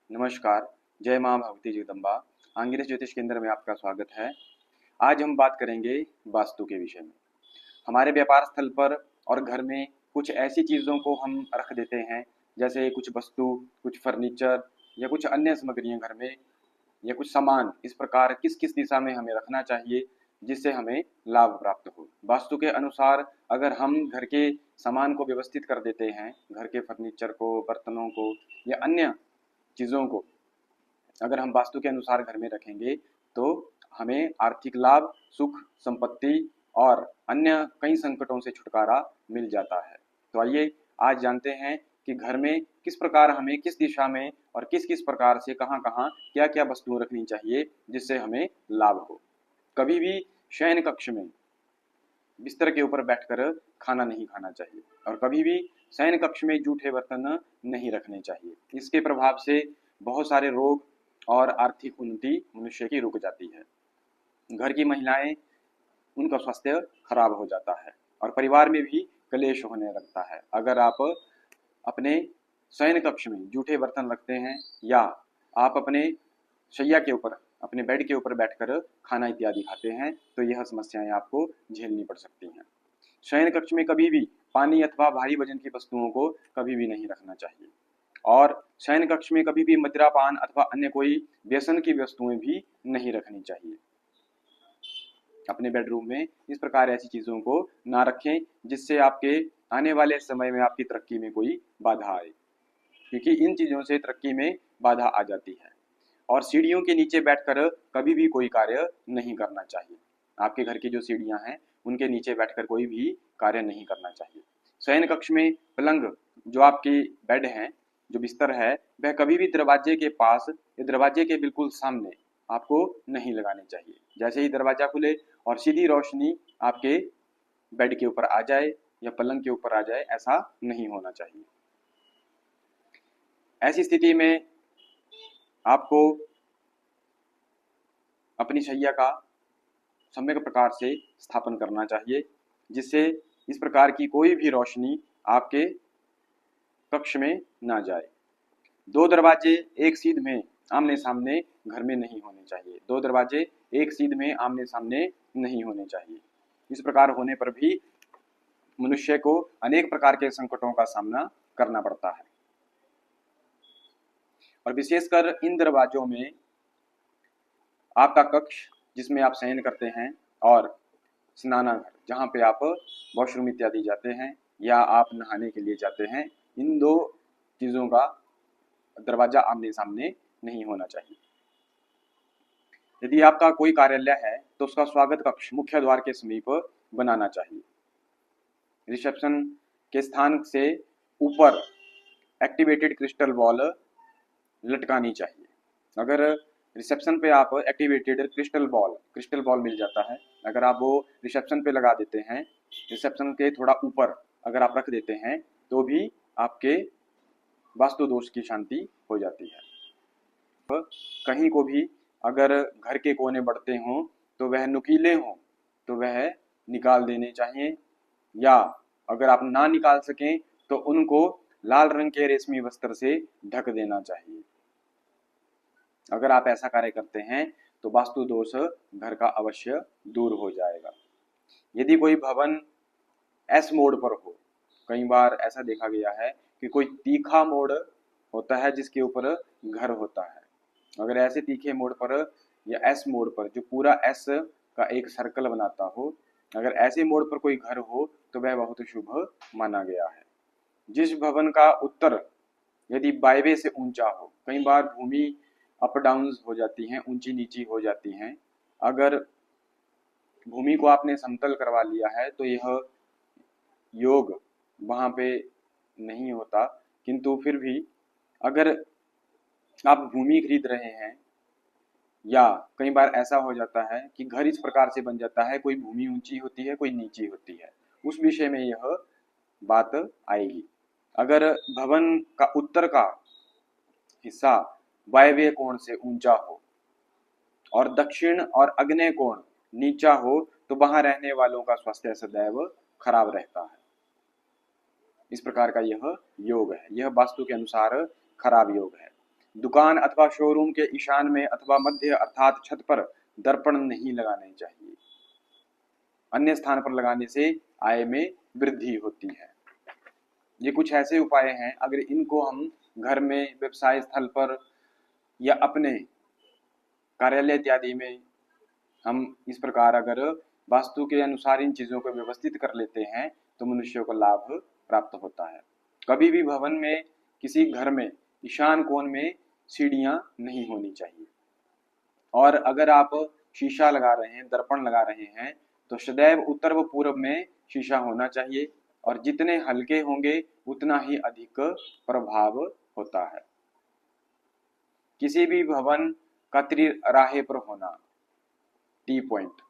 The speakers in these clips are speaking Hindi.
नमस्कार, जय माँ भगवती जगदम्बा। आंगिरस ज्योतिष केंद्र में आपका स्वागत है। आज हम बात करेंगे वास्तु के विषय में। हमारे व्यापार स्थल पर और घर में कुछ ऐसी चीज़ों को हम रख देते हैं, जैसे कुछ वस्तु, कुछ फर्नीचर या कुछ अन्य सामग्रियाँ घर में या कुछ सामान, इस प्रकार किस किस दिशा में हमें रखना चाहिए जिससे हमें लाभ प्राप्त हो। वास्तु के अनुसार अगर हम घर के सामान को व्यवस्थित कर देते हैं, घर के फर्नीचर को, बर्तनों को या अन्य चीज़ों को अगर हम वास्तु के अनुसार घर में रखेंगे तो हमें आर्थिक लाभ, सुख, संपत्ति और अन्य कई संकटों से छुटकारा मिल जाता है। तो आइए आज जानते हैं कि घर में किस प्रकार हमें किस दिशा में और किस किस प्रकार से कहाँ कहाँ क्या क्या वस्तुएं रखनी चाहिए जिससे हमें लाभ हो। कभी भी शयन कक्ष में बिस्तर के ऊपर बैठकर खाना नहीं खाना चाहिए और कभी भी शयन कक्ष में जूठे बर्तन नहीं रखने चाहिए। इसके प्रभाव से बहुत सारे रोग और आर्थिक उन्नति मनुष्य की रुक जाती है। घर की महिलाएं, उनका स्वास्थ्य खराब हो जाता है और परिवार में भी कलेश होने लगता है। अगर आप अपने शयन कक्ष में जूठे बर्तन रखते हैं या आप अपने शैया के ऊपर, अपने बेड के ऊपर बैठकर खाना इत्यादि खाते हैं तो यह समस्याएं आपको झेलनी पड़ सकती हैं। शयन कक्ष में कभी भी पानी अथवा भारी वजन की वस्तुओं को कभी भी नहीं रखना चाहिए और शयन कक्ष में कभी भी मदिरापान अथवा अन्य कोई व्यसन की वस्तुएं भी नहीं रखनी चाहिए। अपने बेडरूम में इस प्रकार ऐसी चीज़ों को ना रखें जिससे आपके आने वाले समय में आपकी तरक्की में कोई बाधा आए, क्योंकि इन चीज़ों से तरक्की में बाधा आ जाती है। और सीढ़ियों के नीचे बैठकर कभी भी कोई कार्य नहीं करना चाहिए। आपके घर की जो सीढ़ियां हैं उनके नीचे बैठकर कोई भी कार्य नहीं करना चाहिए। शयन कक्ष में पलंग, जो आपकी बेड है, जो बिस्तर है, वह कभी भी दरवाजे के पास या दरवाजे के बिल्कुल सामने आपको नहीं लगाने चाहिए। जैसे ही दरवाजा खुले और सीधी रोशनी आपके बेड के ऊपर आ जाए या पलंग के ऊपर आ जाए, ऐसा नहीं होना चाहिए। ऐसी स्थिति में आपको अपनी शैया का सम्यक प्रकार से स्थापन करना चाहिए जिससे इस प्रकार की कोई भी रोशनी आपके कक्ष में ना जाए। दो दरवाजे एक सीध में आमने सामने घर में नहीं होने चाहिए। दो दरवाजे एक सीध में आमने सामने नहीं होने चाहिए। इस प्रकार होने पर भी मनुष्य को अनेक प्रकार के संकटों का सामना करना पड़ता है और विशेषकर इन दरवाजों में आपका कक्ष जिसमें आप शयन करते हैं और स्नानाघर जहाँ पे आप वॉशरूम इत्यादि जाते हैं या आप नहाने के लिए जाते हैं, इन दो चीज़ों का दरवाजा आमने सामने नहीं होना चाहिए। यदि आपका कोई कार्यालय है तो उसका स्वागत कक्ष मुख्य द्वार के समीप बनाना चाहिए। रिसेप्शन के स्थान से ऊपर एक्टिवेटेड क्रिस्टल बॉल लटकानी चाहिए। अगर रिसेप्शन पे आप एक्टिवेटेड क्रिस्टल बॉल मिल जाता है, अगर आप वो रिसेप्शन पे लगा देते हैं, रिसेप्शन के थोड़ा ऊपर अगर आप रख देते हैं तो भी आपके वास्तु दोष की शांति हो जाती है। कहीं को भी अगर घर के कोने बढ़ते हों तो वह नुकीले हों तो वह निकाल देने चाहिए, या अगर आप ना निकाल सकें तो उनको लाल रंग के रेशमी वस्त्र से ढक देना चाहिए। अगर आप ऐसा कार्य करते हैं तो वास्तु दोष घर का अवश्य दूर हो जाएगा। यदि कोई भवन एस मोड़ पर हो, कई बार ऐसा देखा गया है कि कोई तीखा मोड़ होता है जिसके ऊपर घर होता है। अगर ऐसे तीखे मोड़ पर या एस मोड़ पर जो पूरा एस का एक सर्कल बनाता हो, अगर ऐसे मोड़ पर कोई घर हो तो वह बहुत शुभ माना गया है। जिस भवन का उत्तर यदि वायव्य से ऊंचा हो, कई बार भूमि अप डाउन हो जाती हैं, ऊंची नीची हो जाती हैं, अगर भूमि को आपने समतल करवा लिया है तो यह योग वहाँ पे नहीं होता, किंतु फिर भी अगर आप भूमि खरीद रहे हैं या कई बार ऐसा हो जाता है कि घर इस प्रकार से बन जाता है, कोई भूमि ऊंची होती है, कोई नीची होती है, उस विषय में यह बात आएगी। अगर भवन का उत्तर का हिस्सा वायव्य कोण से ऊंचा हो और दक्षिण और आग्नेय कोण नीचा हो तो वहां रहने वालों का स्वास्थ्य सदैव खराब रहता है। इस प्रकार का यह योग है, यह वास्तु के अनुसार खराब योग है। दुकान अथवा शोरूम के ईशान में अथवा मध्य अर्थात छत पर दर्पण नहीं लगाने चाहिए। अन्य स्थान पर लगाने से आय में वृद्धि होती है। ये कुछ ऐसे उपाय हैं, अगर इनको हम घर में, व्यवसाय स्थल पर या अपने कार्यालय इत्यादि में हम इस प्रकार अगर वास्तु के अनुसार इन चीजों को व्यवस्थित कर लेते हैं तो मनुष्य को लाभ प्राप्त होता है। कभी भी भवन में, किसी घर में ईशान कोण में सीढ़ियां नहीं होनी चाहिए। और अगर आप शीशा लगा रहे हैं, दर्पण लगा रहे हैं, तो सदैव उत्तर व पूर्व में शीशा होना चाहिए, और जितने हल्के होंगे उतना ही अधिक प्रभाव होता है। किसी भी भवन का त्रिराहे पर होना, टी पॉइंट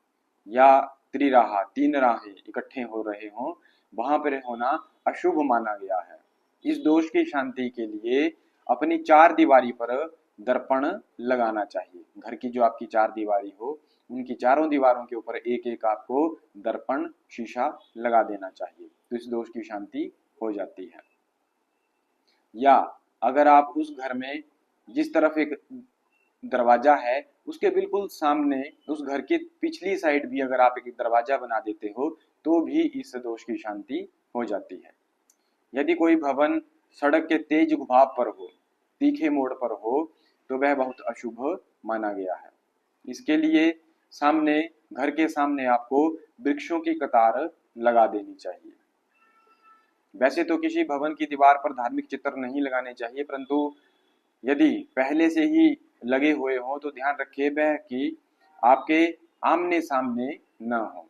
या त्रिराहा, 3 राहें इकट्ठे हो रहे हों, वहां पर होना अशुभ माना गया है। इस दोष की शांति के लिए अपनी 4 दीवारी पर दर्पण लगाना चाहिए। घर की जो आपकी 4 दीवारी हो, उनकी चारों दीवारों के ऊपर एक एक आपको दर्पण, शीशा लगा देना चाहिए, तो इस दोष की शांति हो जाती है। या अगर आप उस घर में जिस तरफ एक दरवाजा है, उसके बिल्कुल सामने उस घर के पिछली साइड भी अगर आप एक दरवाजा बना देते हो तो भी इस दोष की शांति हो जाती है। यदि कोई भवन सड़क के तेज घुमाव पर हो, तीखे मोड़ पर हो, तो वह बहुत अशुभ माना गया है। इसके लिए सामने, घर के सामने आपको वृक्षों की कतार लगा देनी चाहिए। वैसे तो किसी भवन की दीवार पर धार्मिक चित्र नहीं लगाने चाहिए, परंतु यदि पहले से ही लगे हुए हों तो ध्यान रखिए वह कि आपके आमने सामने न हो।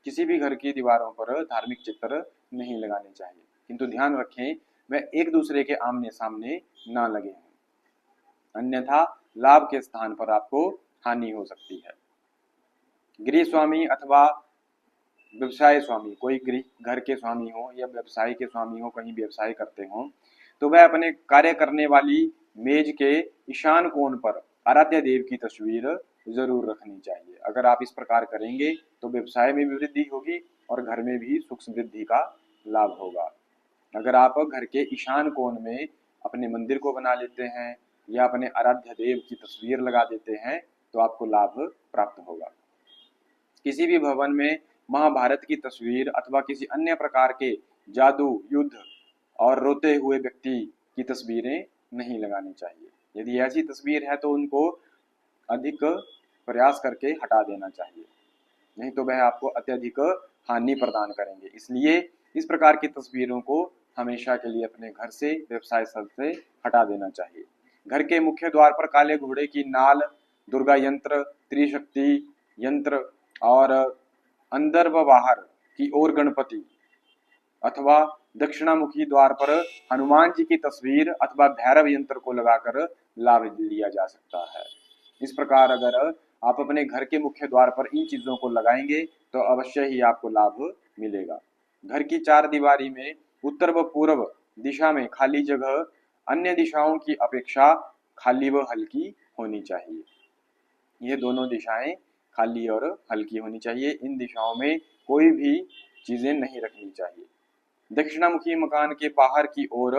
किसी भी घर की दीवारों पर धार्मिक चित्र नहीं लगाने चाहिए, किंतु ध्यान रखें वह एक दूसरे के आमने सामने ना लगे हों, अन्यथा लाभ के स्थान पर आपको हानि हो सकती है। गृह स्वामी अथवा व्यवसाय स्वामी, कोई गृह घर के स्वामी हो या व्यवसाय के स्वामी हो, कहीं व्यवसाय करते हो, तो वह अपने कार्य करने वाली मेज के ईशान कोण पर आराध्य देव की तस्वीर जरूर रखनी चाहिए। अगर आप इस प्रकार करेंगे तो व्यवसाय में भी वृद्धि होगी और घर में भी सुख समृद्धि का लाभ होगा। अगर आप घर के ईशान कोण में अपने मंदिर को बना लेते हैं या अपने आराध्य देव की तस्वीर लगा देते हैं तो आपको लाभ प्राप्त होगा। किसी भी भवन में महाभारत की तस्वीर अथवा किसी अन्य प्रकार के जादू, युद्ध और रोते हुए व्यक्ति की तस्वीरें नहीं लगानी चाहिए। यदि ऐसी तस्वीर है तो उनको अधिक प्रयास करके हटा देना चाहिए, नहीं तो वह आपको अत्यधिक हानि प्रदान करेंगे। इसलिए इस प्रकार की तस्वीरों को हमेशा के लिए अपने घर से, व्यवसाय स्थल से हटा देना चाहिए। घर के मुख्य द्वार पर काले घोड़े की नाल, दुर्गा यंत्र, त्रिशक्ति यंत्र और अंदर व बाहर की ओर गणपति अथवा दक्षिणामुखी द्वार पर हनुमान जी की तस्वीर अथवा भैरव यंत्र को लगाकर लाभ लिया जा सकता है। इस प्रकार अगर आप अपने घर के मुख्य द्वार पर इन चीजों को लगाएंगे तो अवश्य ही आपको लाभ मिलेगा। घर की 4 दीवारी में उत्तर व पूर्व दिशा में खाली जगह अन्य दिशाओं की अपेक्षा खाली व हल्की होनी चाहिए। ये दोनों दिशाएं खाली और हल्की होनी चाहिए। इन दिशाओं में कोई भी चीजें नहीं रखनी चाहिए। दक्षिणामुखी मकान के बाहर की ओर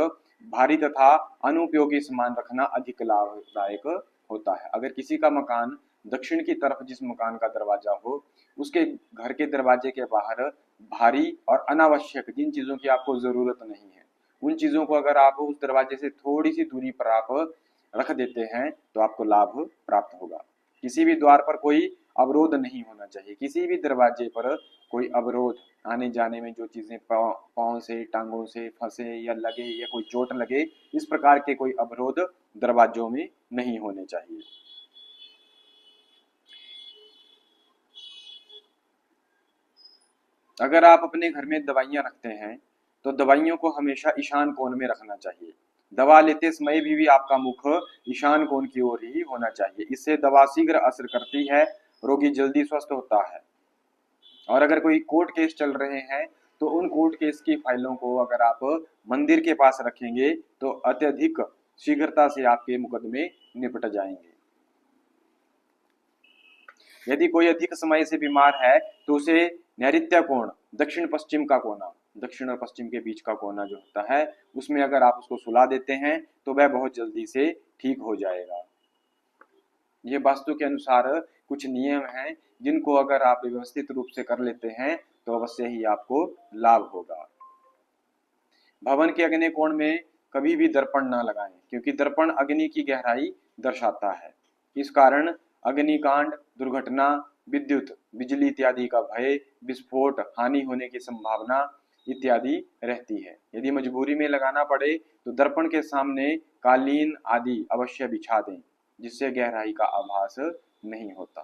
भारी तथा अनुपयोगी सामान रखना अधिक लाभदायक होता है। अगर किसी का मकान दक्षिण की तरफ जिस मकान का दरवाजा हो, उसके घर के दरवाजे के बाहर भारी और अनावश्यक जिन चीजों की आपको जरूरत नहीं है, उन चीजों को अगर आप उस दरवाजे से थोड़ी सी दूरी पर आप रख देते हैं तो आपको लाभ प्राप्त होगा। किसी भी द्वार पर कोई अवरोध नहीं होना चाहिए। किसी भी दरवाजे पर कोई अवरोध, आने जाने में जो चीजें पाँव से, टांगों से फंसे या लगे या कोई चोट लगे, इस प्रकार के कोई अवरोध दरवाजों में नहीं होने चाहिए। अगर आप अपने घर में दवाइयां रखते हैं तो दवाइयों को हमेशा ईशान कोण में रखना चाहिए। दवा लेते समय भी आपका मुख ईशान कोण की ओर ही होना चाहिए। इससे दवा शीघ्र असर करती है, रोगी जल्दी स्वस्थ होता है। और अगर कोई कोर्ट केस चल रहे हैं तो उन कोर्ट केस की फाइलों को अगर आप मंदिर के पास रखेंगे तो अत्यधिक शीघ्रता से आपके मुकदमे निपट जाएंगे। यदि कोई अधिक समय से बीमार है तो उसे नैऋत्य कोण, दक्षिण पश्चिम का कोना दक्षिण और पश्चिम के बीच का कोना जो होता है उसमें अगर आप उसको सुला देते हैं तो वह बहुत जल्दी से ठीक हो जाएगा। ये वास्तु के अनुसार कुछ नियम हैं जिनको अगर आप व्यवस्थित रूप से कर लेते हैं तो अवश्य ही आपको लाभ होगा। भवन के अग्नि कोण में कभी भी दर्पण ना लगाएं, क्योंकि दर्पण अग्नि की गहराई दर्शाता है। इस कारण अग्निकांड, दुर्घटना, विद्युत बिजली इत्यादि का भय, विस्फोट, हानि होने की संभावना इत्यादि रहती है। यदि मजबूरी में लगाना पड़े तो दर्पण के सामने कालीन आदि अवश्य बिछा दें, जिससे गहराई का आभास नहीं होता।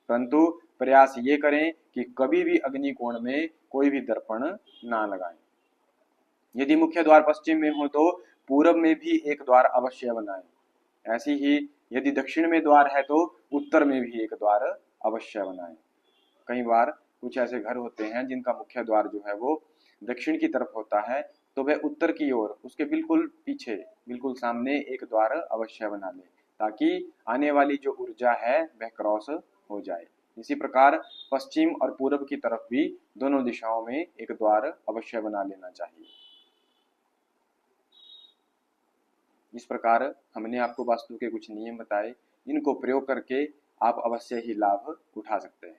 परंतु प्रयास ये करें कि कभी भी अग्निकोण में कोई भी दर्पण ना लगाएं। यदि मुख्य द्वार पश्चिम में हो तो पूरब में भी एक द्वार अवश्य बनाएं। ऐसी ही यदि दक्षिण में द्वार है तो उत्तर में भी एक द्वार अवश्य बनाएं। कई बार कुछ ऐसे घर होते हैं जिनका मुख्य द्वार जो है वो दक्षिण की तरफ होता है, तो वह उत्तर की ओर उसके बिल्कुल पीछे बिल्कुल सामने एक द्वार अवश्य बना ले, ताकि आने वाली जो ऊर्जा है वह क्रॉस हो जाए। इसी प्रकार पश्चिम और पूरब की तरफ भी दोनों दिशाओं में एक द्वार अवश्य बना लेना चाहिए। इस प्रकार हमने आपको वास्तु के कुछ नियम बताए, इनको प्रयोग करके आप अवश्य ही लाभ उठा सकते हैं।